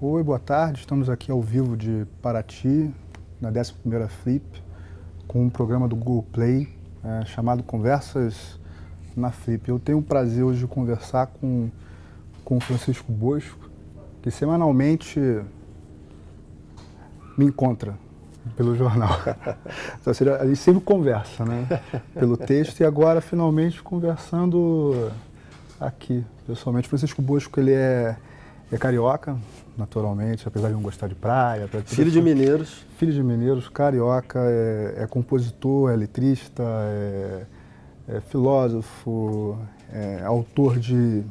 Oi, boa tarde. Estamos aqui ao vivo de Paraty, na 11ª Flip, com um programa do Google Play chamado Conversas na Flip. Eu tenho o prazer hoje de conversar com o Francisco Bosco, que semanalmente me encontra pelo jornal. Então, a gente sempre conversa, né? Pelo texto, e agora finalmente conversando aqui, pessoalmente. Francisco Bosco, ele é carioca, naturalmente, apesar de não gostar de praia. Filho de mineiros. Filho de mineiros, carioca, é compositor, é letrista, é filósofo, é autor de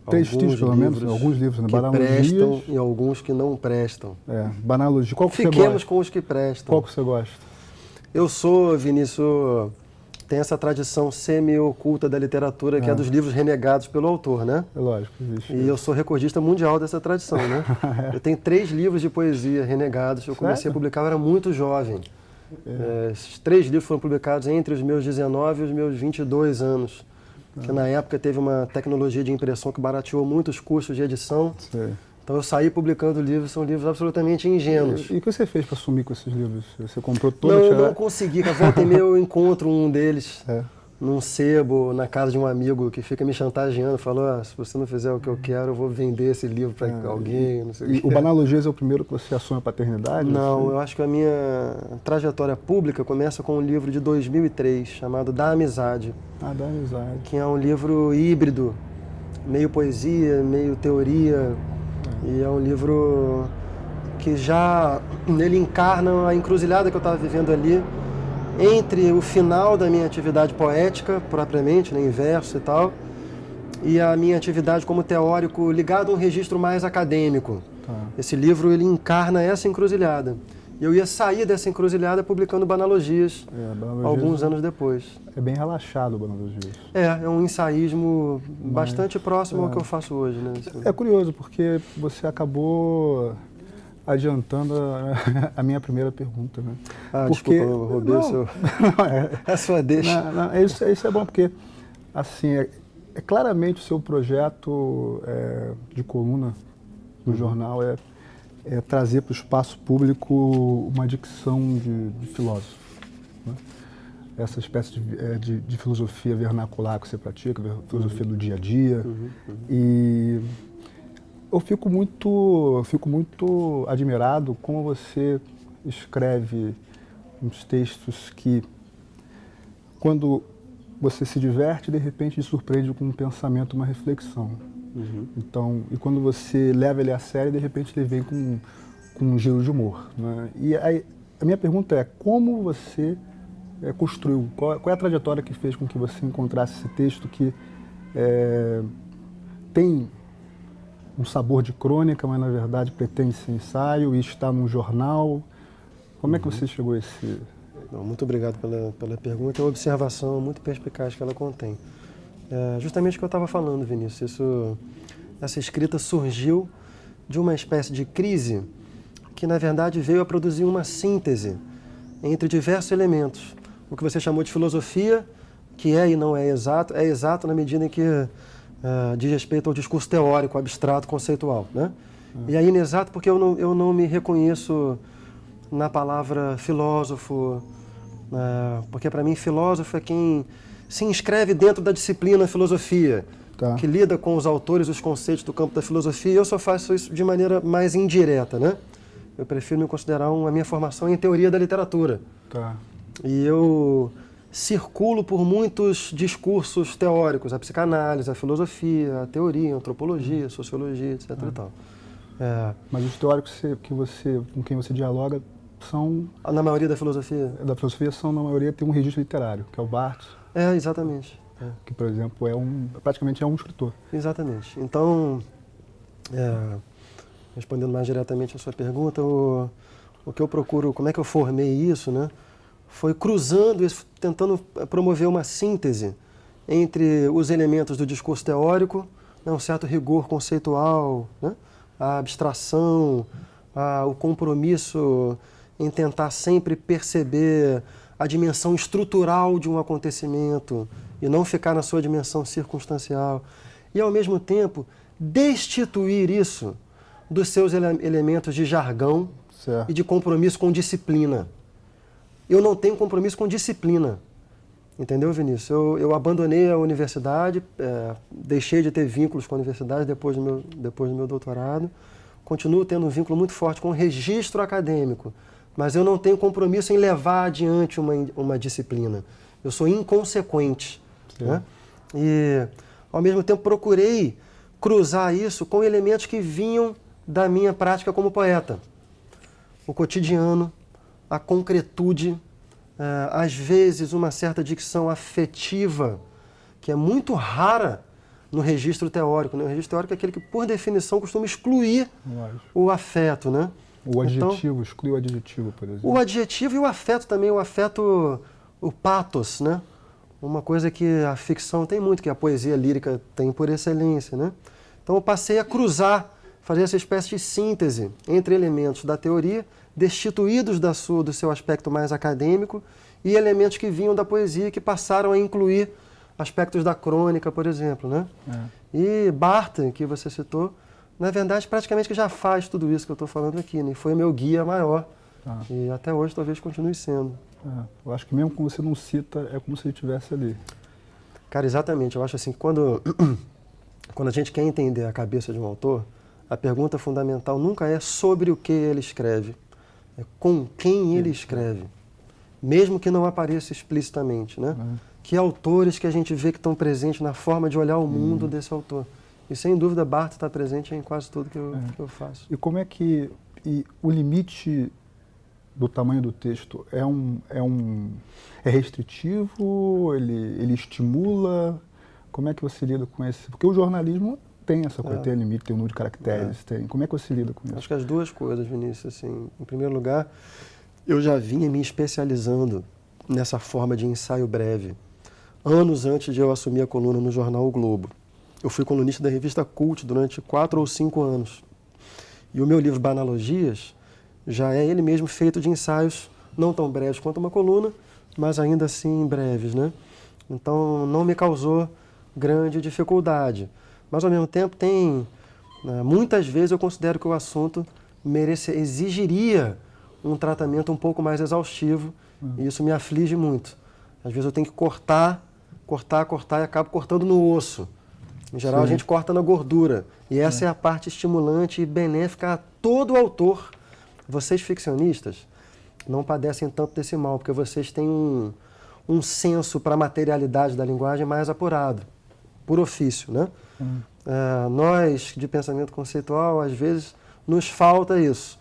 três títulos, pelo menos, alguns livros, né? Que prestam e alguns que não prestam. Banalogia. Qual que você gosta? Fiquemos com os que prestam. Qual que você gosta? Eu sou, Vinícius, tem essa tradição semi-oculta da literatura, que é dos livros renegados pelo autor, né? É lógico, existe. E eu sou recordista mundial dessa tradição, né? Eu tenho 3 livros de poesia renegados, eu comecei a publicar, eu era muito jovem. Esses 3 livros foram publicados entre os meus 19 e os meus 22 anos. Que na época teve uma tecnologia de impressão que barateou muito os custos de edição. Sei. Então eu saí publicando livros, são livros absolutamente ingênuos. E o que você fez para sumir com esses livros? Você comprou todos? Não, eu não consegui. A volta e meia eu encontro um deles num sebo, na casa de um amigo que fica me chantageando, falou, se você não fizer o que eu quero, eu vou vender esse livro para alguém, não sei o que. O Banalogias é o primeiro que você assume a paternidade? Não, eu acho que a minha trajetória pública começa com um livro de 2003, chamado Da Amizade. Ah, Da Amizade. Que é um livro híbrido, meio poesia, meio teoria, e é um livro que já, ele encarna a encruzilhada que eu estava vivendo ali, entre o final da minha atividade poética, propriamente, né, em verso e tal, e a minha atividade como teórico ligado a um registro mais acadêmico. Esse livro, ele encarna essa encruzilhada. E eu ia sair dessa encruzilhada publicando Banalogias, alguns anos depois. É bem relaxado o Banalogias. É um ensaísmo bastante próximo ao que eu faço hoje, né? É curioso, porque você acabou adiantando a minha primeira pergunta, né? Porque... desculpa, eu roubei a sua deixa. Isso é bom, porque, assim, é claramente o seu projeto de coluna no jornal é trazer para o espaço público uma dicção de filósofo, né? Essa espécie de filosofia vernacular que você pratica, filosofia do dia a dia. E eu fico muito admirado como você escreve uns textos que, quando você se diverte, de repente te surpreende com um pensamento, uma reflexão. Então, e quando você leva ele a sério, de repente ele vem com um giro de humor, né? E aí, a minha pergunta é, como você construiu, qual é a trajetória que fez com que você encontrasse esse texto que tem um sabor de crônica, mas na verdade pretende ser ensaio e está num jornal? Como é que você chegou a esse... Muito obrigado pela pergunta, é uma observação muito perspicaz que ela contém. Justamente o que eu estava falando, Vinícius, essa escrita surgiu de uma espécie de crise que, na verdade, veio a produzir uma síntese entre diversos elementos. O que você chamou de filosofia, que é e não é exato na medida em que diz respeito ao discurso teórico, abstrato, conceitual, né? E é inexato porque eu não me reconheço na palavra filósofo, porque, para mim, filósofo é quem se inscreve dentro da disciplina filosofia, que lida com os autores, os conceitos do campo da filosofia, e eu só faço isso de maneira mais indireta, né? Eu prefiro me considerar a minha formação em teoria da literatura. E eu circulo por muitos discursos teóricos, a psicanálise, a filosofia, a teoria, a antropologia, a sociologia, etc. E tal. Mas os teóricos com quem você dialoga são... Na maioria da filosofia? Da filosofia são, na maioria, tem um registro literário, que é o Barthes. Exatamente. Que, por exemplo, praticamente é um escritor. Exatamente. Então, respondendo mais diretamente a sua pergunta, o que eu procuro, como é que eu formei isso, né? Foi cruzando isso, tentando promover uma síntese entre os elementos do discurso teórico, né, um certo rigor conceitual, né, a abstração, o compromisso em tentar sempre perceber a dimensão estrutural de um acontecimento e não ficar na sua dimensão circunstancial. E, ao mesmo tempo, destituir isso dos seus elementos de jargão Certo. e de compromisso com disciplina. Eu não tenho compromisso com disciplina. Entendeu, Vinícius? Eu abandonei a universidade, deixei de ter vínculos com a universidade depois do meu doutorado. Continuo tendo um vínculo muito forte com o registro acadêmico, mas eu não tenho compromisso em levar adiante uma disciplina. Eu sou inconsequente. Né? E, ao mesmo tempo, procurei cruzar isso com elementos que vinham da minha prática como poeta. O cotidiano, a concretude, às vezes uma certa dicção afetiva, que é muito rara no registro teórico. Né? O registro teórico é aquele que, por definição, costuma excluir o afeto. Né? O adjetivo, exclui o adjetivo, por exemplo. O adjetivo e o afeto também, o afeto, o pathos, né? Uma coisa que a ficção tem muito, que a poesia lírica tem por excelência. Né? Então eu passei a cruzar, fazer essa espécie de síntese entre elementos da teoria, destituídos do seu aspecto mais acadêmico, e elementos que vinham da poesia, que passaram a incluir aspectos da crônica, por exemplo. Né? E Barthes, que você citou, na verdade, praticamente que já faz tudo isso que eu estou falando aqui, né? Foi meu guia maior. E até hoje talvez continue sendo. Eu acho que mesmo quando você não cita, é como se ele estivesse ali. Cara, exatamente. Eu acho assim que quando a gente quer entender a cabeça de um autor, a pergunta fundamental nunca é sobre o que ele escreve, é com quem ele escreve, mesmo que não apareça explicitamente, né? Que autores que a gente vê que estão presentes na forma de olhar o mundo desse autor. E sem dúvida Barthes está presente em quase tudo que eu faço. E como é que o limite do tamanho do texto é restritivo? Ele estimula? Como é que você lida com esse? Porque o jornalismo tem essa coisa, tem limite, tem um número de caracteres, tem. Como é que você lida com isso? Acho que as duas coisas, Vinícius. Assim, em primeiro lugar, eu já vinha me especializando nessa forma de ensaio breve, anos antes de eu assumir a coluna no jornal O Globo. Eu fui colunista da revista Cult durante 4 ou 5 anos. E o meu livro Banalogias já é ele mesmo feito de ensaios não tão breves quanto uma coluna, mas ainda assim breves, né? Então não me causou grande dificuldade. Mas ao mesmo tempo muitas vezes eu considero que o assunto exigiria um tratamento um pouco mais exaustivo, e isso me aflige muito. Às vezes eu tenho que cortar e acabo cortando no osso. Em geral, a gente corta na gordura. E essa é a parte estimulante e benéfica a todo autor. Vocês, ficcionistas, não padecem tanto desse mal, porque vocês têm um senso para a materialidade da linguagem mais apurado, por ofício, né? Nós, de pensamento conceitual, às vezes, nos falta isso.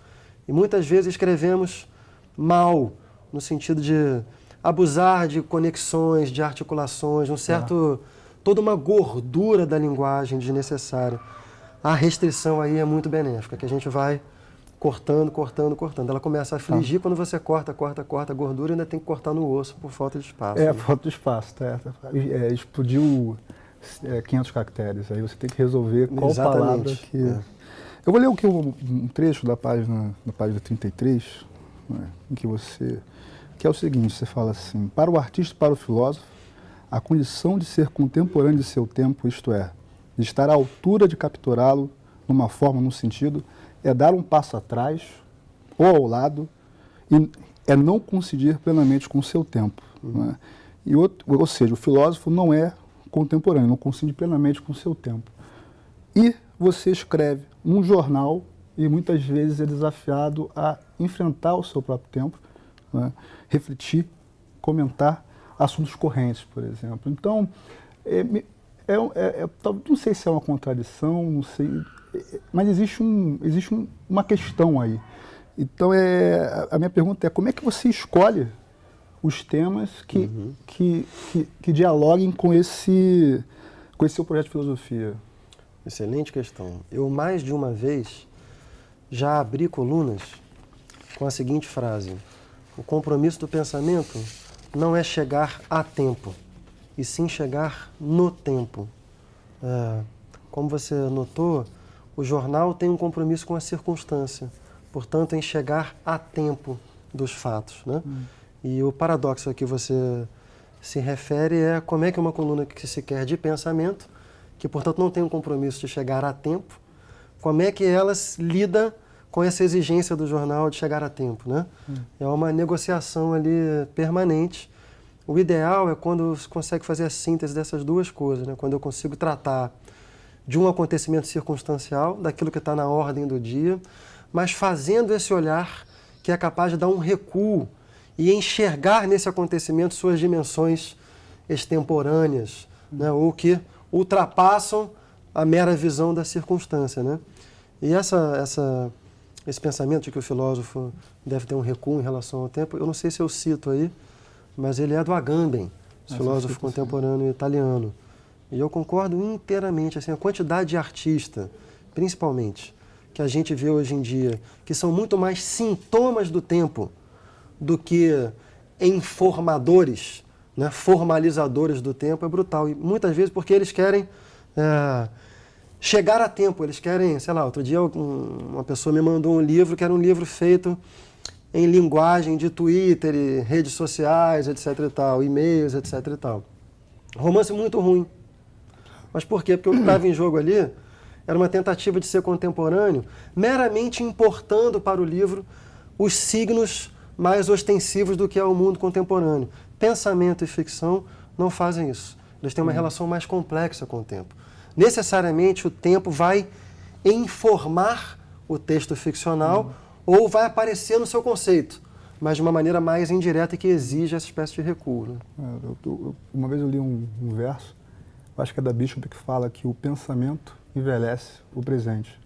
E muitas vezes escrevemos mal, no sentido de abusar de conexões, de articulações, toda uma gordura da linguagem desnecessária. A restrição aí é muito benéfica, que a gente vai cortando. Ela começa a afligir quando você corta a gordura e ainda tem que cortar no osso por falta de espaço. Né? Falta de espaço. Explodiu 500 caracteres, aí você tem que resolver qual palavra que... Eu vou ler aqui um trecho da página 33, né, que é o seguinte, você fala assim: para o artista e para o filósofo, a condição de ser contemporâneo de seu tempo, isto é, de estar à altura de capturá-lo numa forma, num sentido, é dar um passo atrás ou ao lado e é não coincidir plenamente com o seu tempo. Né? Ou seja, o filósofo não é contemporâneo, não coincide plenamente com o seu tempo. E você escreve um jornal e muitas vezes é desafiado a enfrentar o seu próprio tempo, né? Refletir, comentar assuntos correntes, por exemplo. Então, não sei se é uma contradição, não sei, mas existe uma questão aí. Então, a minha pergunta é: como é que você escolhe os temas que dialoguem com esse seu projeto de filosofia? Excelente questão. Eu, mais de uma vez, já abri colunas com a seguinte frase: o compromisso do pensamento não é chegar a tempo, e sim chegar no tempo. Como você notou, o jornal tem um compromisso com a circunstância, portanto, em chegar a tempo dos fatos, né? E o paradoxo a que você se refere é como é que uma coluna que se quer de pensamento, que, portanto, não tem um compromisso de chegar a tempo, como é que ela lida com essa exigência do jornal de chegar a tempo, né? É uma negociação ali permanente. O ideal é quando você consegue fazer a síntese dessas duas coisas, né? Quando eu consigo tratar de um acontecimento circunstancial, daquilo que está na ordem do dia, mas fazendo esse olhar que é capaz de dar um recuo e enxergar nesse acontecimento suas dimensões extemporâneas, né? Ou que ultrapassam a mera visão da circunstância, né? E esse pensamento de que o filósofo deve ter um recuo em relação ao tempo, eu não sei se eu cito aí, mas ele é do Agamben, filósofo contemporâneo italiano. E eu concordo inteiramente, assim, a quantidade de artista, principalmente, que a gente vê hoje em dia, que são muito mais sintomas do tempo do que informadores, né, formalizadores do tempo, é brutal. E muitas vezes porque eles querem chegar a tempo, eles querem, sei lá, outro dia uma pessoa me mandou um livro que era um livro feito em linguagem de Twitter, e redes sociais, etc e tal, e-mails, etc e tal. Romance muito ruim. Mas por quê? Porque o que estava em jogo ali era uma tentativa de ser contemporâneo, meramente importando para o livro os signos mais ostensivos do que é o mundo contemporâneo. Pensamento e ficção não fazem isso. Eles têm uma relação mais complexa com o tempo. Necessariamente o tempo vai informar o texto ficcional ou vai aparecer no seu conceito, mas de uma maneira mais indireta e que exige essa espécie de recuo, né? Uma vez eu li um verso, acho que é da Bishop, que fala que o pensamento envelhece o presente.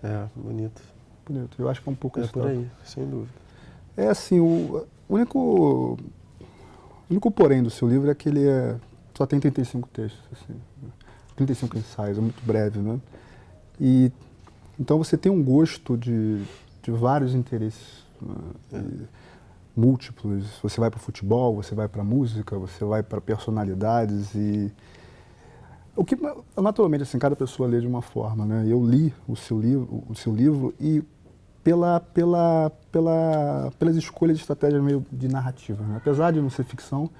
É, bonito. Bonito. Eu acho que é um pouco isso. É por aí, sem dúvida. É assim, o único porém do seu livro é que ele só tem 35 textos, assim, 35 ensaios, é muito breve, né? E então você tem um gosto de vários interesses, né? Múltiplos. Você vai para o futebol, você vai para a música, você vai para personalidades e o que naturalmente assim cada pessoa lê de uma forma, né? Eu li o seu livro e pelas escolhas de estratégia meio de narrativa, né? Apesar de não ser ficção,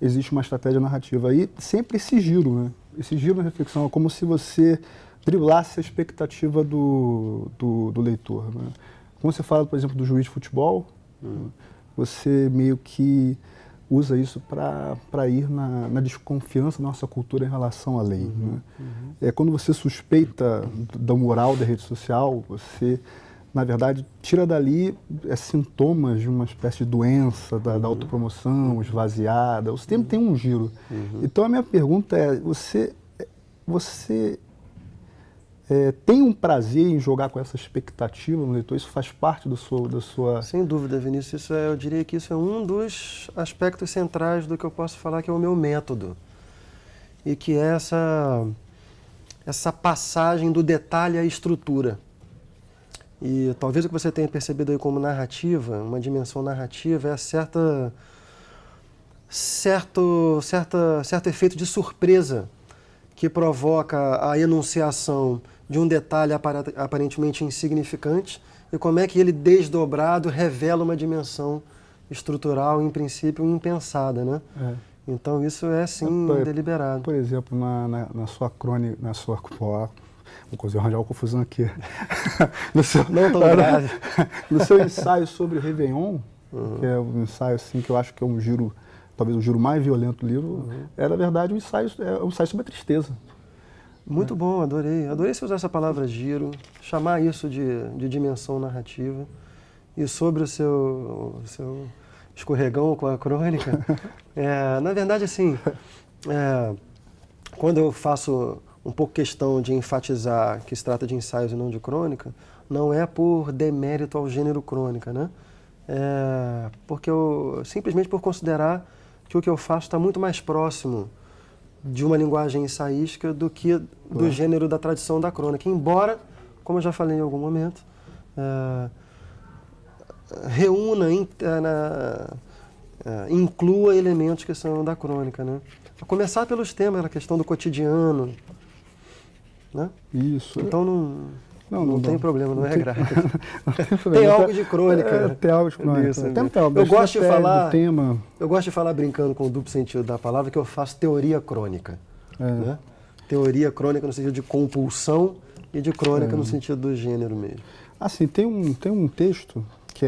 existe uma estratégia narrativa e sempre esse giro, né? Esse giro na reflexão é como se você driblasse a expectativa do leitor, né? Como você fala, por exemplo, do juiz de futebol, você meio que usa isso para ir na desconfiança da nossa cultura em relação à lei, né? É quando você suspeita da moral da rede social, você, na verdade, tira dali sintomas de uma espécie de doença da autopromoção esvaziada. Você tem um giro. Então, a minha pergunta é, você tem um prazer em jogar com essa expectativa no leitor? Isso faz parte da sua... Sem dúvida, Vinícius. Eu diria que isso é um dos aspectos centrais do que eu posso falar que é o meu método. E que é essa passagem do detalhe à estrutura. E talvez o que você tenha percebido aí como narrativa, uma dimensão narrativa, é certo efeito de surpresa que provoca a enunciação de um detalhe aparentemente insignificante e como é que ele, desdobrado, revela uma dimensão estrutural, em princípio, impensada, né? Então isso é, sim, deliberado. Por exemplo, na sua crônica, vou conseguir arranjar uma confusão aqui. Não tão grave. No seu ensaio sobre o Réveillon, que é um ensaio assim, que eu acho que é um giro, talvez o giro mais violento do livro, é, na verdade, um ensaio sobre a tristeza. Muito bom, adorei. Adorei você usar essa palavra giro, chamar isso de dimensão narrativa. E sobre o seu escorregão com a crônica, na verdade, assim, quando eu faço um pouco questão de enfatizar que se trata de ensaios e não de crônica, não é por demérito ao gênero crônica, né? Porque simplesmente por considerar que o que eu faço está muito mais próximo de uma linguagem ensaística do que do gênero da tradição da crônica. Embora, como eu já falei em algum momento, inclua elementos que são da crônica, né? A começar pelos temas, a questão do cotidiano, né? Isso. Então não tem problema, não é grave. Não tem problema. Tem algo de crônica. Tem algo de crônica. Isso, eu gosto de falar tema. Eu gosto de falar brincando com o duplo sentido da palavra que eu faço teoria crônica. Né? Teoria crônica no sentido de compulsão e de crônica no sentido do gênero mesmo. Assim, tem um texto que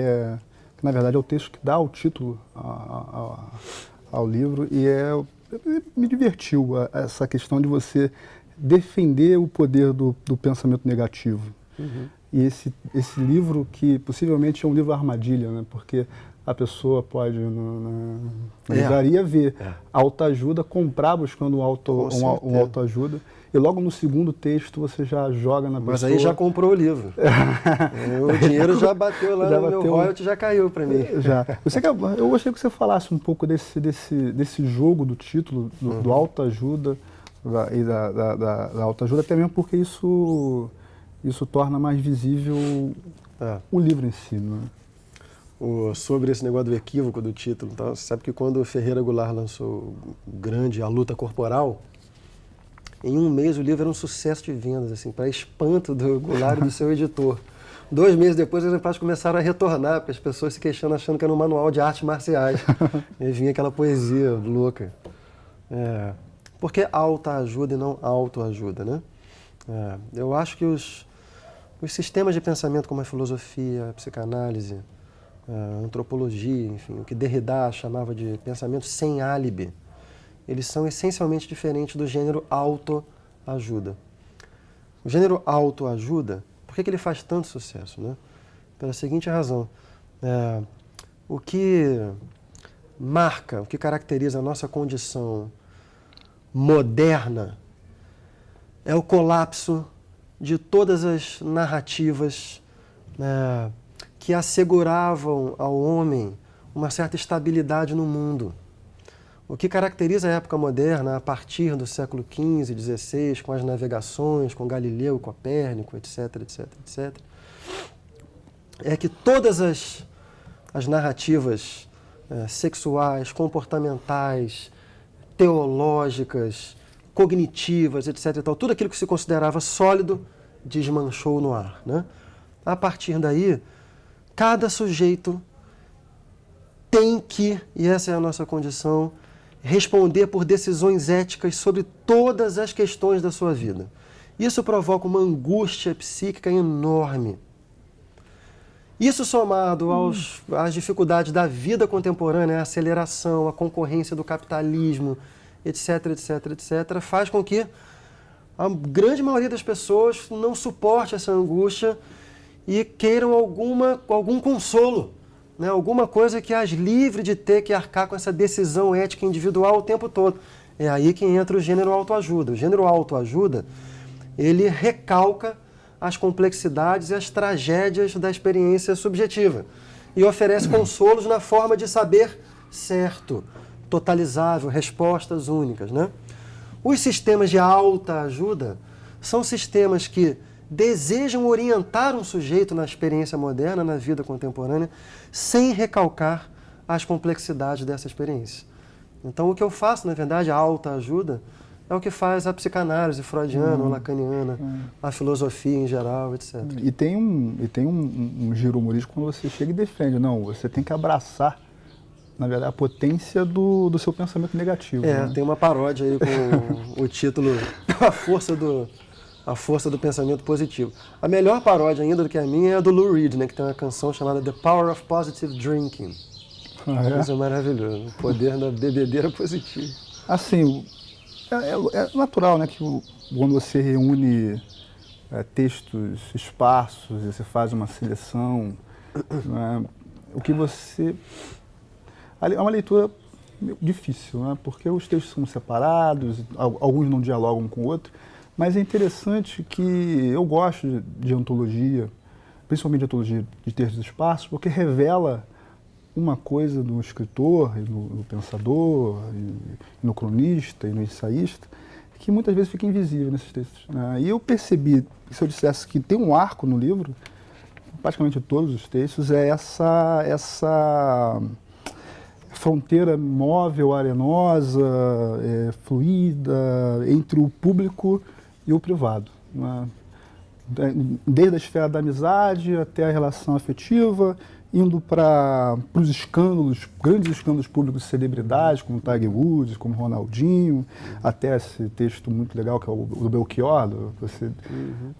na verdade é o texto que dá o título ao livro e me divertiu essa questão de você defender o poder do pensamento negativo. Uhum. E esse livro, que possivelmente é um livro armadilha, né? Porque a pessoa pode, na livraria, ver autoajuda, comprar buscando uma autoajuda, e logo no segundo texto você já joga na pessoa. Mas aí já comprou o livro. O dinheiro já bateu lá no meu royalty, já caiu para mim. Já. Eu gostaria que você falasse um pouco desse jogo do título, do autoajuda e da autoajuda, até mesmo porque isso torna mais visível o livro em si, né? Sobre esse negócio do equívoco do título, tá? Você sabe que quando o Ferreira Goulart lançou o grande A Luta Corporal, em um mês o livro era um sucesso de vendas, assim, para espanto do Goulart e do seu editor. 2 meses depois, os exemplares começaram a retornar, porque as pessoas se queixando, achando que era um manual de artes marciais. E vinha aquela poesia louca. Por que autoajuda e não autoajuda, né? Eu acho que os sistemas de pensamento como a filosofia, a psicanálise, a antropologia, enfim, o que Derrida chamava de pensamento sem álibi, eles são essencialmente diferentes do gênero autoajuda. O gênero autoajuda, por que ele faz tanto sucesso, né? Pela seguinte razão, o que marca, o que caracteriza a nossa condição moderna é o colapso de todas as narrativas que asseguravam ao homem uma certa estabilidade no mundo. O que caracteriza a época moderna, a partir do século XV, XVI, com as navegações, com Galileu, Copérnico, etc., etc., etc., é que todas as narrativas sexuais, comportamentais, teológicas, cognitivas, etc., tudo aquilo que se considerava sólido desmanchou no ar, né? A partir daí, cada sujeito tem que, e essa é a nossa condição, responder por decisões éticas sobre todas as questões da sua vida. Isso provoca uma angústia psíquica enorme. Isso somado às dificuldades da vida contemporânea, a aceleração, a concorrência do capitalismo, etc., etc., etc., faz com que a grande maioria das pessoas não suporte essa angústia e queiram algum consolo, né? Alguma coisa que as livre de ter que arcar com essa decisão ética individual o tempo todo. É aí que entra o gênero autoajuda. O gênero autoajuda, ele recalca as complexidades e as tragédias da experiência subjetiva e oferece consolos na forma de saber certo, totalizável, respostas únicas, né? Os sistemas de autoajuda são sistemas que desejam orientar um sujeito na experiência moderna, na vida contemporânea, sem recalcar as complexidades dessa experiência. Então, o que eu faço, na verdade, a autoajuda, é o que faz a psicanálise freudiana ou lacaniana, a filosofia em geral, etc. E tem um giro humorístico quando você chega e defende. Não, você tem que abraçar, na verdade, a potência do seu pensamento negativo. Né? Tem uma paródia aí com o título A Força do Pensamento Positivo. A melhor paródia ainda do que a minha é a do Lou Reed, né, que tem uma canção chamada The Power of Positive Drinking. Isso é maravilhoso, o poder da bebedeira positiva. Assim, é natural, né, que quando você reúne textos esparsos e você faz uma seleção, né, o que você... É uma leitura difícil, né, porque os textos são separados, alguns não dialogam com o outro, mas é interessante que eu gosto de antologia, principalmente de antologia de textos esparsos, porque revela uma coisa no escritor, no pensador, no cronista e no ensaísta, que muitas vezes fica invisível nesses textos. Né? E eu percebi que se eu dissesse que tem um arco no livro, praticamente todos os textos, é essa fronteira móvel, arenosa, fluida, entre o público e o privado. Né? Desde a esfera da amizade até a relação afetiva indo para os escândalos, grandes escândalos públicos de celebridades, como Tiger Woods, como Ronaldinho, até esse texto muito legal que é o do Belchior,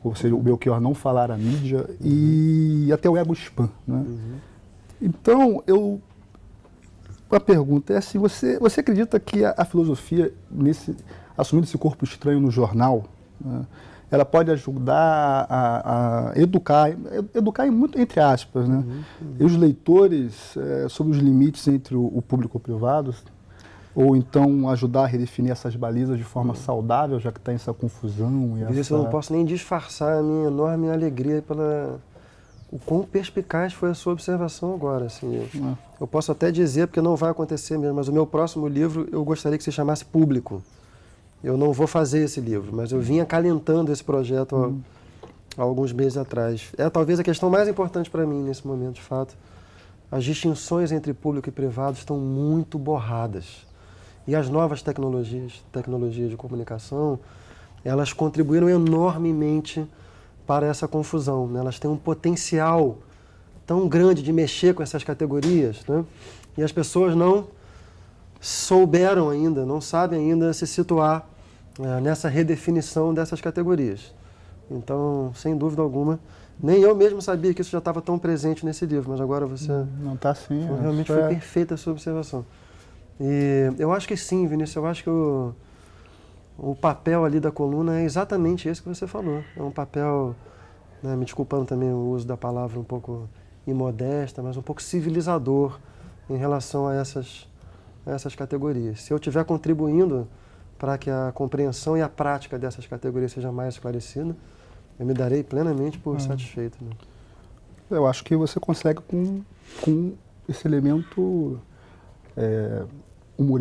ou seja, o Belchior não falar à mídia, e até o ego spam. Né? Então, a pergunta é assim, você acredita que a filosofia, assumindo esse corpo estranho no jornal, né, ela pode ajudar a educar muito entre aspas, né? E os leitores sobre os limites entre o público e o privado, ou então ajudar a redefinir essas balizas de forma saudável, já que está essa confusão. Eu não posso nem disfarçar a minha enorme alegria o quão perspicaz foi a sua observação agora. Assim, eu posso até dizer, porque não vai acontecer mesmo, mas o meu próximo livro eu gostaria que se chamasse Público. Eu não vou fazer esse livro, mas eu vim acalentando esse projeto há alguns meses atrás. É talvez a questão mais importante para mim nesse momento, de fato. As distinções entre público e privado estão muito borradas. E as novas tecnologias de comunicação, elas contribuíram enormemente para essa confusão. Né? Elas têm um potencial tão grande de mexer com essas categorias, né? E as pessoas não souberam ainda, não sabem ainda se situar nessa redefinição dessas categorias. Então, sem dúvida alguma, nem eu mesmo sabia que isso já estava tão presente nesse livro, mas agora você... Não está assim. Realmente foi perfeita a sua observação. E eu acho que sim, Vinícius, eu acho que o papel ali da coluna é exatamente esse que você falou. É um papel, né, me desculpando também o uso da palavra um pouco imodesta, mas um pouco civilizador em relação a essas categorias. Se eu estiver contribuindo para que a compreensão e a prática dessas categorias seja mais esclarecida, eu me darei plenamente por satisfeito. Né? Eu acho que você consegue com esse elemento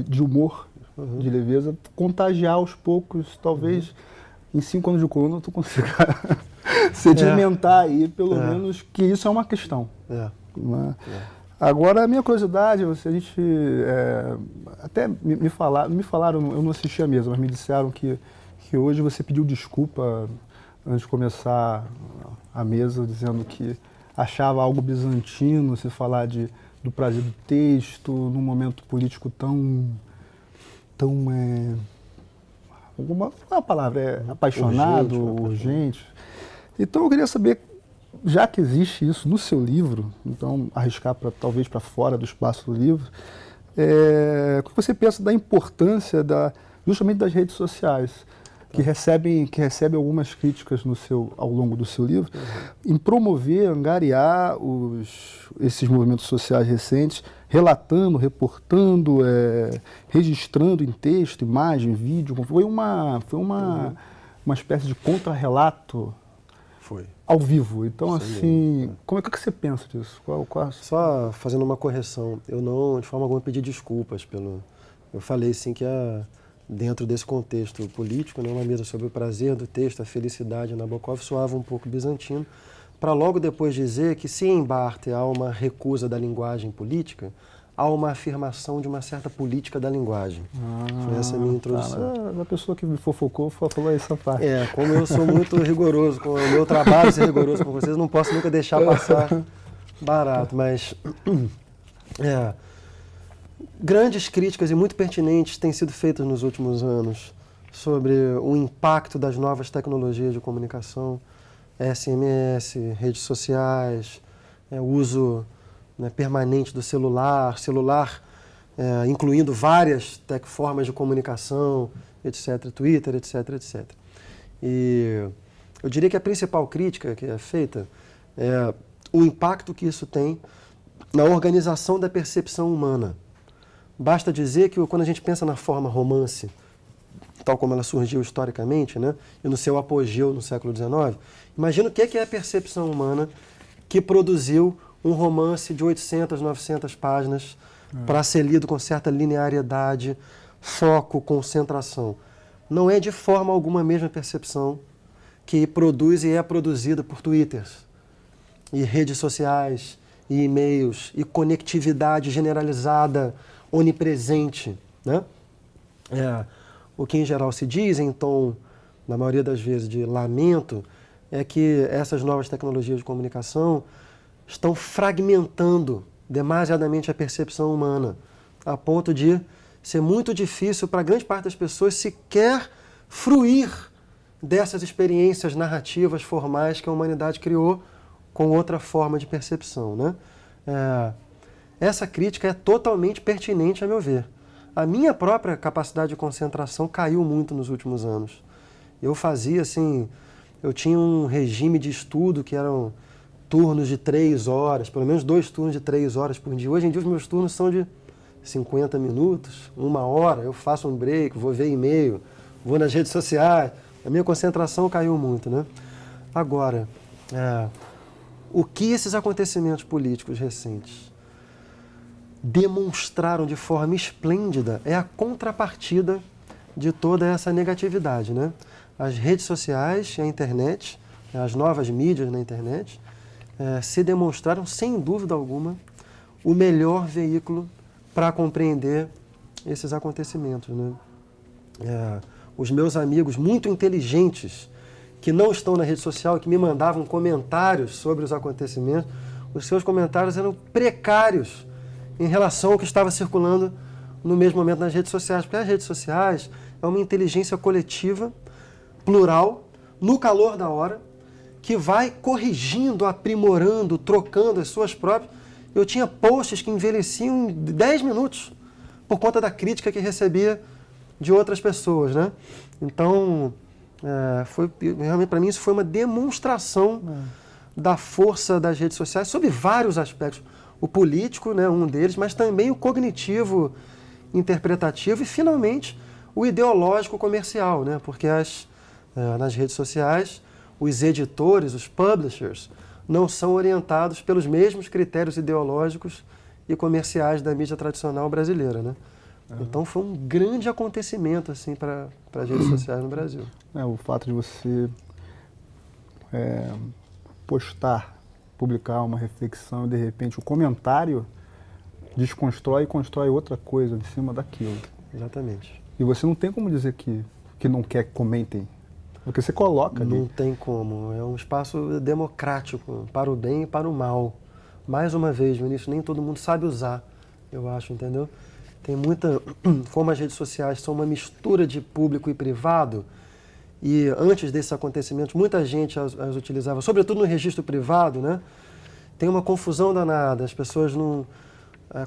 de humor, de leveza, contagiar aos poucos, talvez em 5 anos de coluna tu consiga sedimentar aí, pelo menos, que isso é uma questão. Né? Agora, a minha curiosidade, até me falaram, eu não assisti a mesa, mas me disseram que hoje você pediu desculpa antes de começar a mesa, dizendo que achava algo bizantino se falar do prazer do texto, num momento político tão a palavra apaixonado, urgente. Então eu queria saber, já que existe isso no seu livro, então arriscar talvez para fora do espaço do livro, o que você pensa da importância justamente das redes sociais, que recebem algumas críticas ao longo do seu livro, em promover, angariar esses movimentos sociais recentes, relatando, reportando, registrando em texto, imagem, vídeo. Foi uma espécie de contra-relato ao vivo. Então, como é que você pensa disso? Só fazendo uma correção, eu não, de forma alguma, pedi desculpas Eu falei, sim, que dentro desse contexto político, né, uma mesa sobre o prazer do texto, a felicidade, Nabokov soava um pouco bizantino, para logo depois dizer que se em Barthes há uma recusa da linguagem política, há uma afirmação de uma certa política da linguagem. Foi essa a minha introdução. A pessoa que me fofocou falou essa parte. Como eu sou muito rigoroso, com o meu trabalho ser rigoroso com vocês, não posso nunca deixar passar barato, mas... Grandes críticas e muito pertinentes têm sido feitas nos últimos anos sobre o impacto das novas tecnologias de comunicação, SMS, redes sociais, o uso permanente do celular, incluindo várias formas de comunicação, etc., Twitter, etc., etc. E eu diria que a principal crítica que é feita é o impacto que isso tem na organização da percepção humana. Basta dizer que quando a gente pensa na forma romance, tal como ela surgiu historicamente, né, e no seu apogeu no século XIX, imagina o que é a percepção humana que produziu um romance de 800, 900 páginas para ser lido com certa linearidade, foco, concentração. Não é de forma alguma a mesma percepção que produz e é produzida por twitters, e redes sociais, e e-mails, e conectividade generalizada, onipresente, né? O que em geral se diz em tom, na maioria das vezes, de lamento, é que essas novas tecnologias de comunicação estão fragmentando demasiadamente a percepção humana, a ponto de ser muito difícil para grande parte das pessoas sequer fruir dessas experiências narrativas formais que a humanidade criou com outra forma de percepção, né? Essa crítica é totalmente pertinente, a meu ver. A minha própria capacidade de concentração caiu muito nos últimos anos. Eu fazia assim, eu tinha um regime de estudo que eram turnos de 3 horas, pelo menos 2 turnos de 3 horas por dia. Hoje em dia os meus turnos são de 50 minutos, 1 hora, eu faço um break, vou ver e-mail, vou nas redes sociais. A minha concentração caiu muito, né? Agora, o que esses acontecimentos políticos recentes demonstraram de forma esplêndida é a contrapartida de toda essa negatividade, né? As redes sociais, a internet, as novas mídias na internet, se demonstraram, sem dúvida alguma, o melhor veículo para compreender esses acontecimentos, né? Os meus amigos muito inteligentes, que não estão na rede social, que me mandavam comentários sobre os acontecimentos, os seus comentários eram precários em relação ao que estava circulando no mesmo momento nas redes sociais, porque as redes sociais é uma inteligência coletiva, plural, no calor da hora, que vai corrigindo, aprimorando, trocando as suas próprias. Eu tinha posts que envelheciam em 10 minutos por conta da crítica que recebia de outras pessoas, né? Então, realmente para mim isso foi uma demonstração da força das redes sociais sobre vários aspectos. O político, né, um deles, mas também o cognitivo, interpretativo e, finalmente, o ideológico comercial, né? Porque nas redes sociais, os editores, os publishers, não são orientados pelos mesmos critérios ideológicos e comerciais da mídia tradicional brasileira, né? Então foi um grande acontecimento assim, para as redes sociais no Brasil. O fato de você publicar uma reflexão e de repente o comentário desconstrói e constrói outra coisa em cima daquilo. Exatamente. E você não tem como dizer que não quer que comentem, porque você coloca ali. Não tem como. É um espaço democrático para o bem e para o mal. Mais uma vez, Vinícius, nem todo mundo sabe usar, eu acho, entendeu? Tem muita... Como as redes sociais são uma mistura de público e privado, e antes desses acontecimentos, muita gente as utilizava, sobretudo no registro privado, né? Tem uma confusão danada, as pessoas não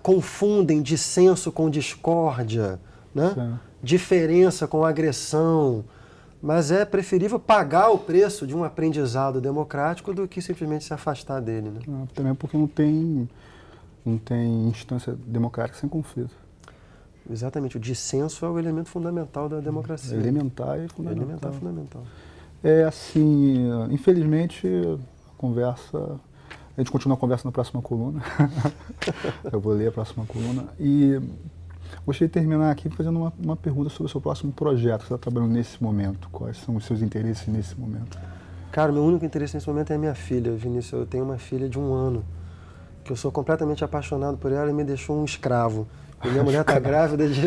confundem dissenso com discórdia, né? Sim. Diferença com agressão, mas é preferível pagar o preço de um aprendizado democrático do que simplesmente se afastar dele, né? Também porque não tem instância democrática sem conflito. Exatamente, o dissenso é o elemento fundamental da democracia. Elementar e fundamental. Elementar e fundamental. Assim, infelizmente, a gente continua a conversa na próxima coluna. Eu vou ler a próxima coluna. E gostaria de terminar aqui fazendo uma pergunta sobre o seu próximo projeto que você está trabalhando nesse momento. Quais são os seus interesses nesse momento? Cara, meu único interesse nesse momento é a minha filha, Vinícius. Eu tenho uma filha de 1 ano, que eu sou completamente apaixonado por ela e me deixou um escravo. E minha mulher está grávida de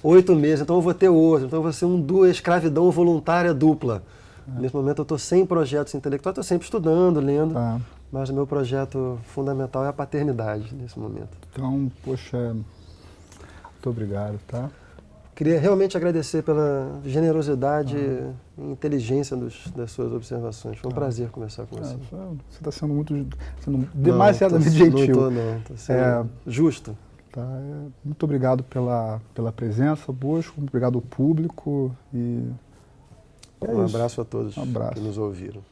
8 meses, então eu vou ter outro. Então eu vou ser escravidão voluntária dupla. Nesse momento eu estou sem projetos intelectuais, estou sempre estudando, lendo, mas o meu projeto fundamental é a paternidade nesse momento. Então, poxa, muito obrigado, tá? Queria realmente agradecer pela generosidade e inteligência das suas observações. Foi um prazer conversar com você. Você está sendo demasiadamente gentil. Não estou sendo justo. Tá, muito obrigado pela presença, Bosco, obrigado ao público e um abraço a todos que nos ouviram.